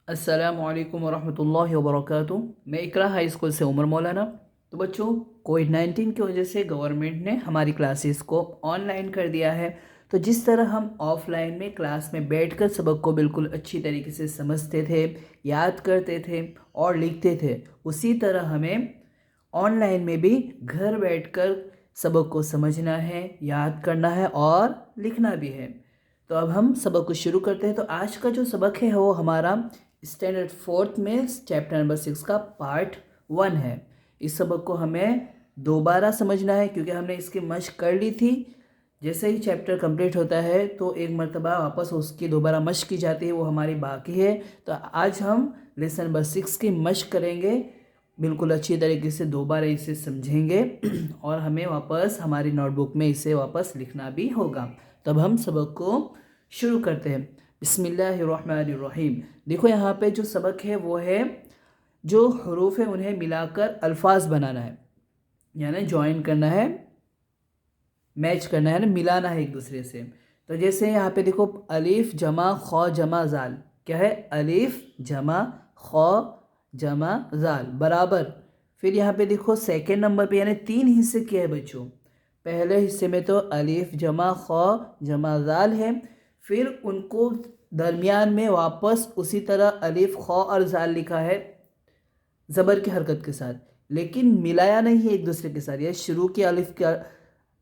अस्सलामुअलैकुम वरहमतुल्लाहि वबरकातुहू। मैं इकरा हाई स्कूल से उमर मौलाना। तो बच्चों, कोविड-19 की वजह से गवर्नमेंट ने हमारी क्लासेस को ऑनलाइन कर दिया है। तो जिस तरह हम ऑफलाइन में क्लास में बैठकर सबक को बिल्कुल अच्छी तरीके से समझते थे, याद करते थे और लिखते थे, उसी तरह हमें ऑनलाइन में भी घर बैठकर सबक को समझना है, याद करना है और लिखना भी है। तो अब हम सबक को शुरू करते हैं। तो आज का जो सबक है वो हमारा स्टैंडर्ड फोर्थ में चैप्टर नंबर 6 का पार्ट 1 है। इस सबक को हमें दोबारा समझना है क्योंकि हमने इसकी मश्क कर ली थी। जैसे ही चैप्टर कंप्लीट होता है तो एक मरतबा वापस उसकी दोबारा मश्क की जाती है, वो हमारी बाकी है। तो आज हम लेसन नंबर 6 की मश्क करेंगे, बिल्कुल अच्छी तरीके से दोबारा इसे समझेंगे और हमें वापस हमारी नोटबुक में इसे वापस लिखना भी होगा। तब हम सबक को शुरू करते हैं। बिस्मिल्लाहिर्रहमानिर्रहीम। देखो यहाँ पे जो सबक है वो है, जो हरूफ है उन्हें मिलाकर अल्फाज बनाना है, यानी ज्वाइन करना है, मैच करना है ना, मिलाना है एक दूसरे से। तो जैसे यहाँ पे देखो, अलिफ जमा खौ जमा जाल, क्या है? अलिफ जमा खौ जमा जाल बराबर। फिर यहाँ पे देखो सेकेंड नंबर पे, यानी 3 हिस्से किए हैं बच्चों। पहले हिस्से में तो अलिफ जमा खौ जमा जाल है, फिर उनको दरमियान में वापस उसी तरह अलिफ खौ और जाल लिखा है ज़बर की हरकत के साथ, लेकिन मिलाया नहीं है एक दूसरे के साथ। यह शुरू की अलिफ का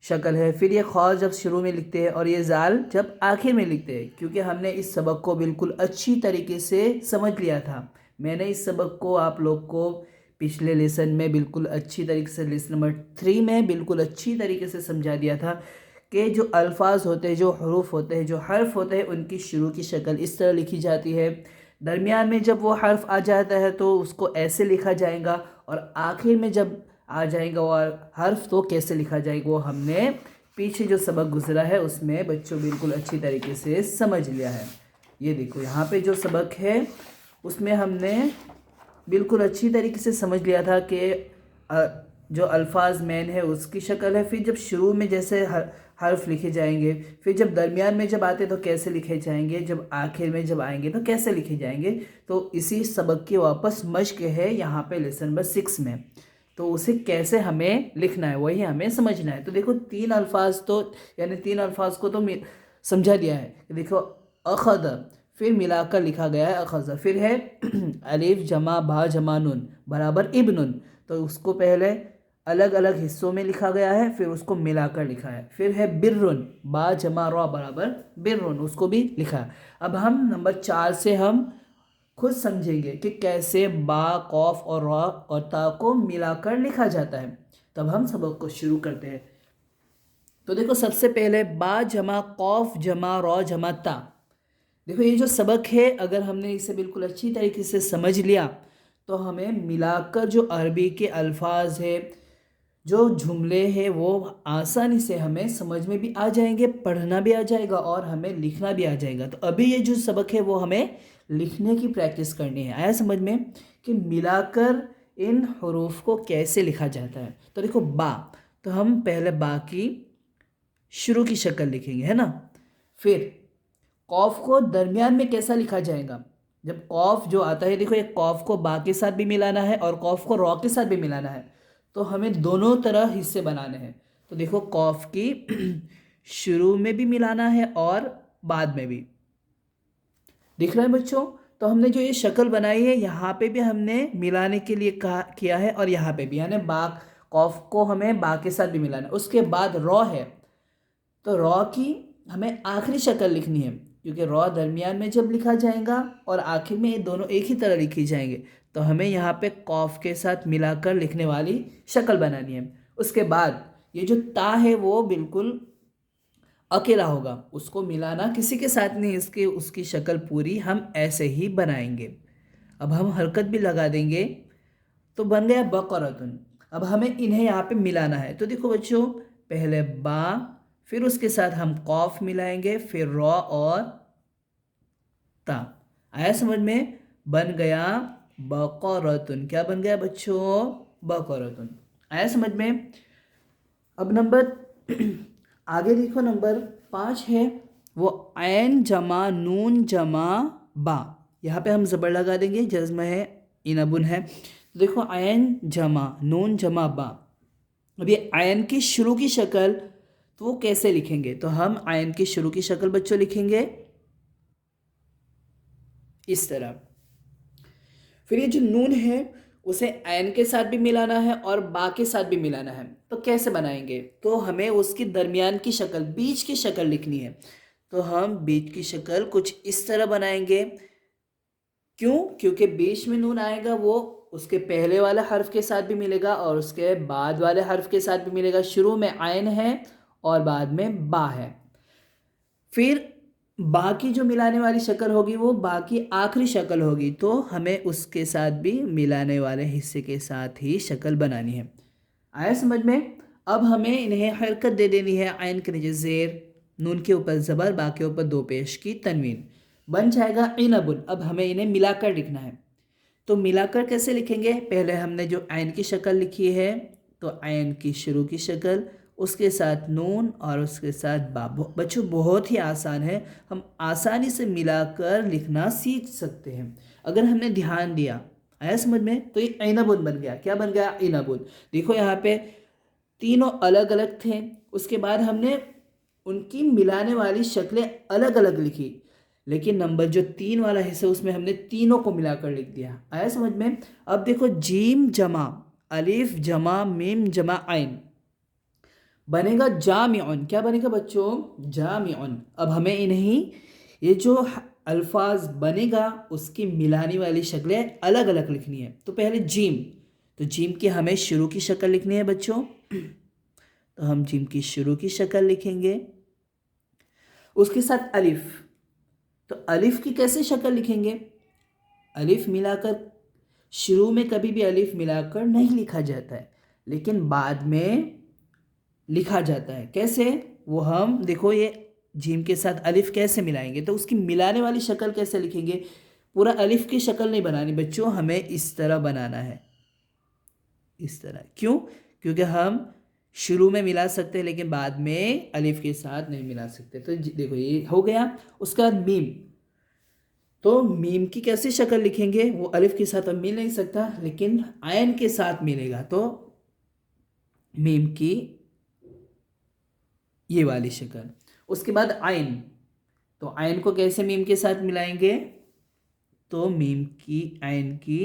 शक्ल है, फिर ये खौ जब शुरू में लिखते हैं और ये जाल जब आखिर में लिखते हैं। क्योंकि हमने इस सबक को बिल्कुल अच्छी तरीके से समझ लिया था। मैंने इस सबक को आप लोग को पिछले लेसन में बिल्कुल अच्छी तरीके से, लेसन नंबर 3 में बिल्कुल अच्छी तरीके से समझा दिया था कि जो अल्फाज होते हैं, जो हरूफ होते हैं, जो हर्फ होते हैं, उनकी शुरू की शक्ल इस तरह लिखी जाती है। दरमियान में जब वो हर्फ आ जाता है तो उसको ऐसे लिखा जाएगा, और आखिर में जब आ जाएगा वो हर्फ तो कैसे लिखा जाएगा वो हमने पीछे जो सबक गुजरा है उसमें बच्चों बिल्कुल अच्छी तरीके से समझ लिया है। ये देखो यहाँ पे जो सबक है उसमें हमने बिल्कुल अच्छी तरीके से समझ लिया था कि जो अल्फाज मैन है उसकी शक्ल है, फिर जब शुरू में जैसे हर्फ लिखे जाएंगे, फिर जब दरमियान में जब आते तो कैसे लिखे जाएंगे, जब आखिर में जब आएंगे तो कैसे लिखे जाएंगे। तो इसी सबक की वापस मश्क है यहाँ पे लेसन नंबर 6 में। तो उसे कैसे हमें लिखना है वही हमें समझना है। तो देखो 3 अल्फाज तो, यानी 3 अल्फाज को तो समझा दिया है। देखो अखद, फिर मिलाकर लिखा गया है अखज़। फिर है अलिफ जमा बा जमा नून बराबर इब्नुन, तो उसको पहले अलग अलग हिस्सों में लिखा गया है, फिर उसको मिलाकर लिखा है। फिर है बिर्रुन, बा जमा रॉ बराबर बिर्रुन, उसको भी लिखा है। अब हम नंबर 4 से हम खुद समझेंगे कि कैसे बा कौफ और रॉ और ता को मिलाकर लिखा जाता है। तब हम सबक को शुरू करते हैं। तो देखो सबसे पहले बा जमा कौफ जमा रॉ जमा ता। देखो ये जो सबक है, अगर हमने इसे बिल्कुल अच्छी तरीके से समझ लिया तो हमें मिलाकर जो अरबी के अल्फाज है, जो जुमले हैं, वो आसानी से हमें समझ में भी आ जाएंगे, पढ़ना भी आ जाएगा और हमें लिखना भी आ जाएगा। तो अभी ये जो सबक है वो हमें लिखने की प्रैक्टिस करनी है। आया समझ में कि मिलाकर इन हरूफ को कैसे लिखा जाता है। तो देखो बा, तो हम पहले बा की शुरू की शक्ल लिखेंगे, है ना। फिर कौफ को दरमियान में कैसा लिखा जाएगा, जब कौफ जो आता है, देखो ये कौफ को बा के साथ भी मिलाना है और कौफ को रॉ के साथ भी मिलाना है, तो हमें दोनों तरह हिस्से बनाने हैं। तो देखो कौफ की शुरू में भी मिलाना है और बाद में भी। दिख रहा है बच्चों? तो हमने जो ये शक्ल बनाई है यहाँ पे भी हमने मिलाने के लिए कहा किया है और यहाँ पे भी, यानी बा कौफ को हमें बा के साथ भी मिलाना है। उसके बाद रॉ है, तो रॉ की हमें आखिरी शक्ल लिखनी है, क्योंकि रॉ दरमियान में जब लिखा जाएगा और आखिर में ये दोनों एक ही तरह लिखी जाएंगे, तो हमें यहाँ पे कौफ के साथ मिलाकर लिखने वाली शक्ल बनानी है। उसके बाद ये जो ता है वो बिल्कुल अकेला होगा, उसको मिलाना किसी के साथ नहीं, इसके उसकी शक्ल पूरी हम ऐसे ही बनाएंगे। अब हम हरकत भी लगा देंगे तो बन गया बकरतुन। अब हमें इन्हें यहाँ पे मिलाना है। तो देखो बच्चों, पहले बा, फिर उसके साथ हम कौफ मिलाएंगे, फिर रॉ और ता। आया समझ में? बन गया बकरतुन। क्या बन गया बच्चों? बकरतुन। आया समझ में? अब नंबर आगे देखो, नंबर 5 है वो ऐन जमा नून जमा बा। यहाँ पे हम ज़बर लगा देंगे, जज्म है, इनबुन है। तो देखो आयन जमा नून जमा बा। अब ये आयन की शुरू की शक्ल तो वो कैसे लिखेंगे, तो हम आयन की शुरू की शक्ल बच्चों लिखेंगे इस तरह। फिर ये जो नून है उसे आयन के साथ भी मिलाना है और बा के साथ भी मिलाना है। तो कैसे बनाएंगे, तो हमें उसकी दरमियान की शक्ल, बीच की शक्ल लिखनी है। तो हम बीच की शक्ल कुछ इस तरह बनाएंगे। क्यों, क्योंकि बीच में नून आएगा वो उसके पहले वाले हर्फ के साथ भी मिलेगा और उसके बाद वाले हर्फ के साथ भी मिलेगा। शुरू में आयन है और बाद में बा है। फिर बा की जो मिलाने वाली शक्ल होगी वो बा की आखिरी शक्ल होगी, तो हमें उसके साथ भी मिलाने वाले हिस्से के साथ ही शक्ल बनानी है। आया समझ में। अब हमें इन्हें हरकत दे देनी है। आयन के नीचे ज़ेर, नून के ऊपर ज़बर, बा के ऊपर दो पेश की तनवीन, बन जाएगा इनबुन। अब हमें इन्हें मिलाकर लिखना है। तो मिलाकर कैसे लिखेंगे, पहले हमने जो आयन की शक्ल लिखी है तो आयन की शुरू की शक्ल, उसके साथ नून और उसके साथ बा। बच्चों बहुत ही आसान है, हम आसानी से मिलाकर लिखना सीख सकते हैं अगर हमने ध्यान दिया। आया समझ में। तो ये इनबुन बन गया। क्या बन गया, इनबुन। देखो यहाँ पे तीनों अलग अलग थे, उसके बाद हमने उनकी मिलाने वाली शक्लें अलग अलग लिखी, लेकिन नंबर जो 3 वाला हिस्सा उसमें हमने तीनों को मिलाकर लिख दिया। आया समझ में। अब देखो जीम जमा अलिफ जमा मीम जमा आइन बनेगा जामिउन। क्या बनेगा बच्चों, जामिउन। अब हमें इन्हीं ये जो अल्फाज बनेगा उसकी मिलाने वाली शक्लें अलग अलग लिखनी है। तो पहले जीम, तो जीम की हमें शुरू की शक्ल लिखनी है बच्चों। तो हम जीम की शुरू की शक्ल लिखेंगे। उसके साथ अलिफ, तो अलिफ की कैसे शक्ल लिखेंगे, अलिफ मिलाकर, शुरू में कभी भी अलिफ मिलाकर नहीं लिखा जाता है लेकिन बाद में लिखा जाता है। कैसे, वो हम देखो ये जीम के साथ अलिफ कैसे मिलाएंगे, तो उसकी मिलाने वाली शक्ल कैसे लिखेंगे। पूरा अलिफ की शक्ल नहीं बनानी बच्चों, हमें इस तरह बनाना है, इस तरह। क्यों, क्योंकि हम शुरू में मिला सकते हैं लेकिन बाद में अलिफ के साथ नहीं मिला सकते। तो देखो ये हो गया। उसके बाद मीम, तो मीम की कैसे शक्ल लिखेंगे, वो अलिफ के साथ अब मिल नहीं सकता लेकिन आयन के साथ मिलेगा। तो मीम की ये वाली शक्ल। उसके बाद आयन, तो आयन को कैसे मीम के साथ मिलाएंगे, तो मीम की आयन की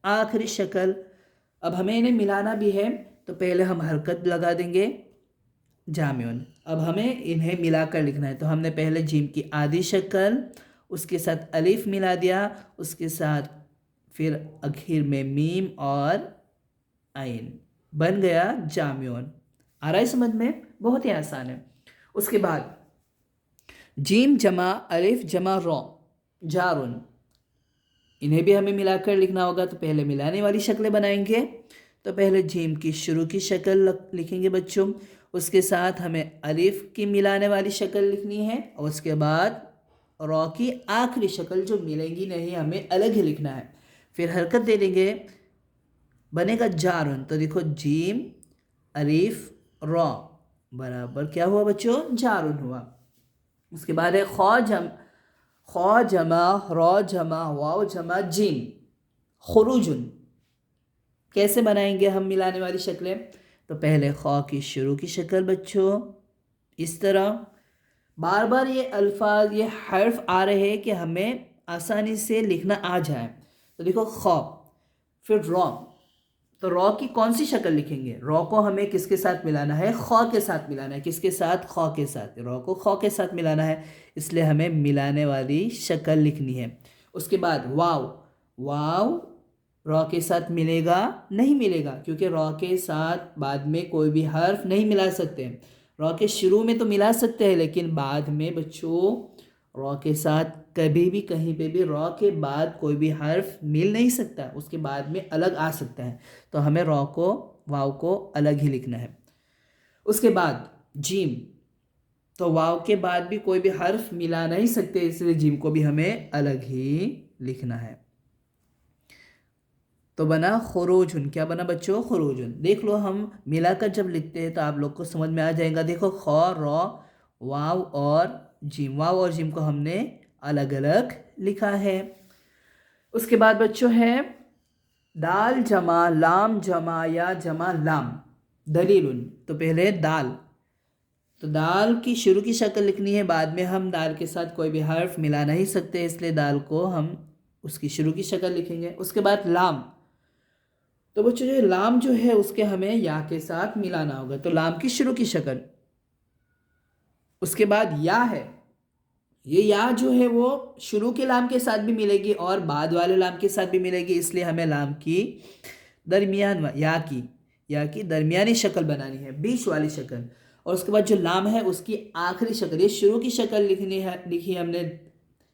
आखिरी शक्ल। अब हमें इन्हें मिलाना भी है तो पहले हम हरकत लगा देंगे जामिउन। अब हमें इन्हें मिलाकर लिखना है। तो हमने पहले जीम की आधी शक्ल, उसके साथ अलिफ मिला दिया, उसके साथ फिर आखिर में मीम और आइन, बन गया जामिउन। आ रहा है समझ में, बहुत ही आसान है। उसके बाद जीम जमा अलिफ जमा रॉ जारुन, इन्हें भी हमें मिलाकर लिखना होगा। तो पहले मिलाने वाली शक्लें बनाएंगे। तो पहले जीम की शुरू की शक्ल लिखेंगे बच्चों, उसके साथ हमें अलिफ की मिलाने वाली शक्ल लिखनी है और उसके बाद रॉ की आखिरी शक्ल जो मिलेंगी नहीं, हमें अलग ही लिखना है। फिर हरकत दे देंगे, बनेगा जारुन। तो देखो जीम अलिफ रॉ बराबर क्या हुआ बच्चों, जारुन हुआ। उसके बाद है खौ जमा रॉ जमा वाव जमा जीम खुरूजुन। कैसे बनाएंगे हम मिलाने वाली शक्लें, तो पहले खौ की शुरू की शक्ल बच्चों इस तरह। बार बार ये अल्फाज, ये हर्फ आ रहे हैं कि हमें आसानी से लिखना आ जाए। तो देखो खौ, फिर रॉ, तो रॉ की कौन सी शक्ल लिखेंगे, रॉ को हमें किसके साथ मिलाना है, खौ के साथ मिलाना है। किसके साथ, खौ के साथ। रॉ को खौ के साथ मिलाना है, इसलिए हमें मिलाने वाली शक्ल लिखनी है। उसके बाद वाव, वाव रॉ के साथ मिलेगा नहीं मिलेगा, क्योंकि रॉ के साथ बाद में कोई भी हर्फ नहीं मिला सकते। रॉ के शुरू में तो मिला सकते हैं लेकिन बाद में बच्चों रॉ के साथ कभी भी कहीं पे भी रॉ के बाद कोई भी हर्फ मिल नहीं सकता, उसके बाद में अलग आ सकता है। तो हमें रॉ को, वाव को अलग ही लिखना है। उसके बाद जीम, तो वाव के बाद भी कोई भी हर्फ मिला नहीं सकते, इसलिए जीम को भी हमें अलग ही लिखना है। तो बना खुरूजुन। क्या बना बच्चों, खुरूजुन। देख लो हम मिलाकर जब लिखते हैं तो आप लोग को समझ में आ जाएगा। देखो खौ रॉ वाव और जिम, वाव और जिम को हमने अलग अलग लिखा है। उसके बाद बच्चों है दाल जमा लाम जमा या जमा लाम दलीलुन। तो पहले दाल, तो दाल की शुरू की शक्ल लिखनी है, बाद में हम दाल के साथ कोई भी हर्फ मिला नहीं सकते, इसलिए दाल को हम उसकी शुरू की शक्ल लिखेंगे। उसके बाद लाम, तो बच्चों जो लाम जो है उसके हमें या के साथ मिलाना होगा, तो लाम की शुरू की शक्ल। उसके बाद या है, ये या जो है वो शुरू के लाम के साथ भी मिलेगी और बाद वाले लाम के साथ भी मिलेगी, इसलिए हमें लाम की दरमियान या की दरमियानी शक्ल बनानी है, बीच वाली शक्ल। और उसके बाद जो लाम है उसकी आखिरी शक्ल, ये शुरू की शक्ल लिखी हमने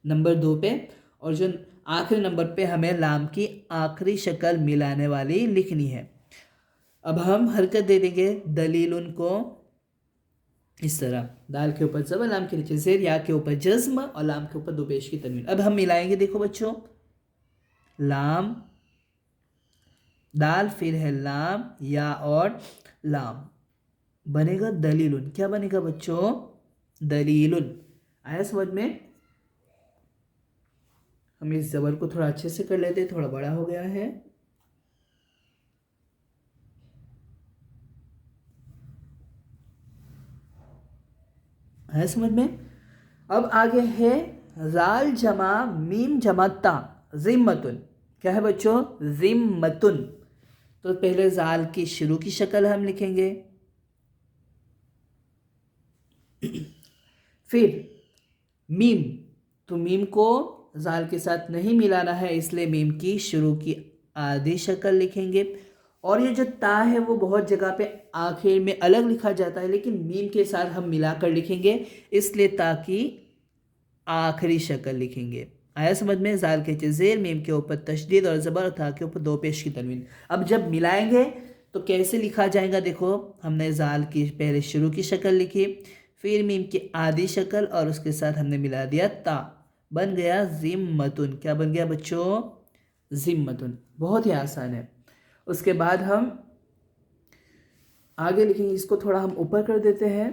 नंबर 2 पे, और जो आखिरी नंबर पे हमें लाम की आखिरी शक्ल मिलाने वाली लिखनी है। अब हम हरकत दे देंगे दलील उनको इस तरह, दाल के ऊपर ज़बर, लाम के नीचे ज़ेर, या के ऊपर जज्म और लाम के ऊपर 2 पेश की तनवीन। अब हम मिलाएंगे, देखो बच्चों, लाम दाल, फिर है लाम या और लाम, बनेगा दलीलुन। क्या बनेगा बच्चों? दलीलुन। आया समझ में? हम इस ज़बर को थोड़ा अच्छे से कर लेते हैं, थोड़ा बड़ा हो गया है। आया समझ में? अब आगे है जाल जमा मीम जमा ता जिम्मतुन। क्या है बच्चों? जिम्मतुन। तो पहले जाल की शुरू की शक्ल हम लिखेंगे, फिर मीम, तो मीम को जाल के साथ नहीं मिलाना है, इसलिए मीम की शुरू की आधी शक्ल लिखेंगे। और ये जो ता है वो बहुत जगह पे आखिर में अलग लिखा जाता है, लेकिन मीम के साथ हम मिलाकर लिखेंगे, इसलिए ता की आखिरी शक्ल लिखेंगे। आया समझ में? जाल के नीचे ज़ेर, मीम के ऊपर तशदीद और ज़बर, और था के ऊपर 2 पेश की तनवीन। अब जब मिलाएंगे तो कैसे लिखा जाएगा? देखो, हमने जाल की पहले शुरू की शक्ल लिखी, फिर मीम की आधी शक्ल और उसके साथ हमने मिला दिया ता, बन गया जिम्मतुन। क्या बन गया बच्चों? जिम्मतुन। बहुत ही आसान है। उसके बाद हम आगे लिखेंगे, इसको थोड़ा हम ऊपर कर देते हैं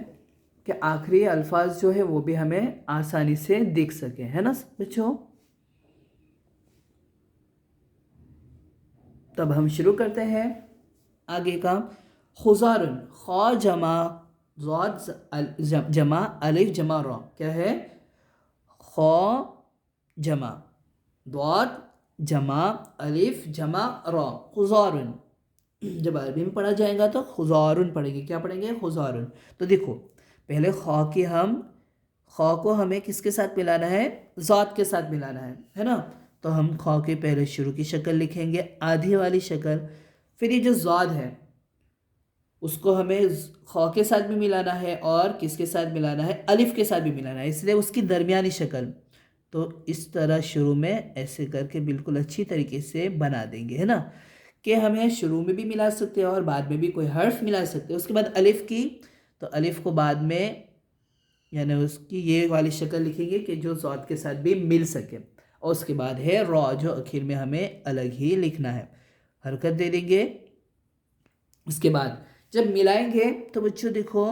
कि आखिरी अल्फाज जो है वो भी हमें आसानी से दिख सके, है ना बच्चों? तब हम शुरू करते हैं आगे का। खुजारुन, खा जमा जमा अलिफ जमा रॉ। क्या है? खा जमा द्वाद जमा अलिफ जमा रॉ, खुजारुन। जब अरबी में पढ़ा जाएगा तो खुजारुन पढ़ेंगे। क्या पढ़ेंगे? खुजारुन। तो देखो, पहले खा को हमें किसके साथ मिलाना है? ज़ात के साथ मिलाना है ना? तो हम खा के पहले शुरू की शक्ल लिखेंगे, आधी वाली शक्ल, फिर ये जो ज़ाद है उसको हमें खा के साथ भी मिलाना है और किसके साथ मिलाना है? अलिफ के साथ भी मिलाना है, इसलिए उसकी दरमियानी शक्ल। तो इस तरह शुरू में ऐसे करके बिल्कुल अच्छी तरीके से बना देंगे, है ना? कि हमें शुरू में भी मिला सकते हैं और बाद में भी कोई हर्फ मिला सकते हैं। उसके बाद अलिफ की, तो अलिफ को बाद में यानी उसकी ये वाली शक्ल लिखेंगे कि जो ज़ात के साथ भी मिल सके। और उसके बाद है रॉ, जो आखिर में हमें अलग ही लिखना है। हरकत दे देंगे। उसके बाद जब मिलाएंगे तो बच्चों देखो,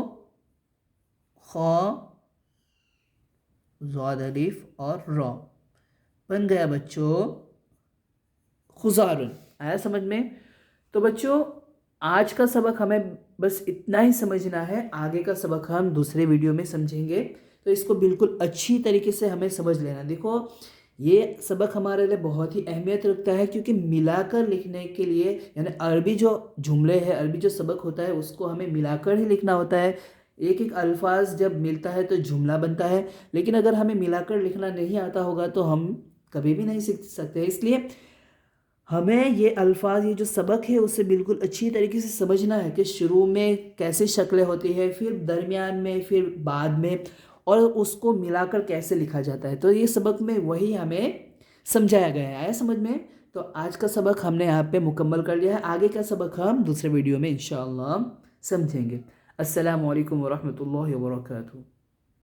खा ज़ाद अलिफ और रॉ, बन गया बच्चों खुजारुन। आया समझ में? तो बच्चों आज का सबक हमें बस इतना ही समझना है, आगे का सबक हम दूसरे वीडियो में समझेंगे। तो इसको बिल्कुल अच्छी तरीके से हमें समझ लेना। देखो, ये सबक हमारे लिए बहुत ही अहमियत रखता है, क्योंकि मिलाकर लिखने के लिए, यानी अरबी जो जुमले है, अरबी जो सबक होता है उसको हमें मिलाकर ही लिखना होता है। एक एक अल्फाज जब मिलता है तो जुमला बनता है, लेकिन अगर हमें मिलाकर लिखना नहीं आता होगा तो हम कभी भी नहीं सीख सकते। इसलिए हमें ये अल्फाज, ये जो सबक है उसे बिल्कुल अच्छी तरीके से समझना है कि शुरू में कैसे शक्लें होती है, फिर दरमियान में, फिर बाद में, और उसको मिलाकर कैसे लिखा जाता है। तो ये सबक में वही हमें समझाया गया है। आया समझ में? तो आज का सबक हमने यहाँ पे मुकम्मल कर लिया है। आगे का सबक हम दूसरे वीडियो में इंशाअल्लाह समझेंगे। अस्सलामु अलैकुम वरहमतुल्लाहि वबरकातुहू।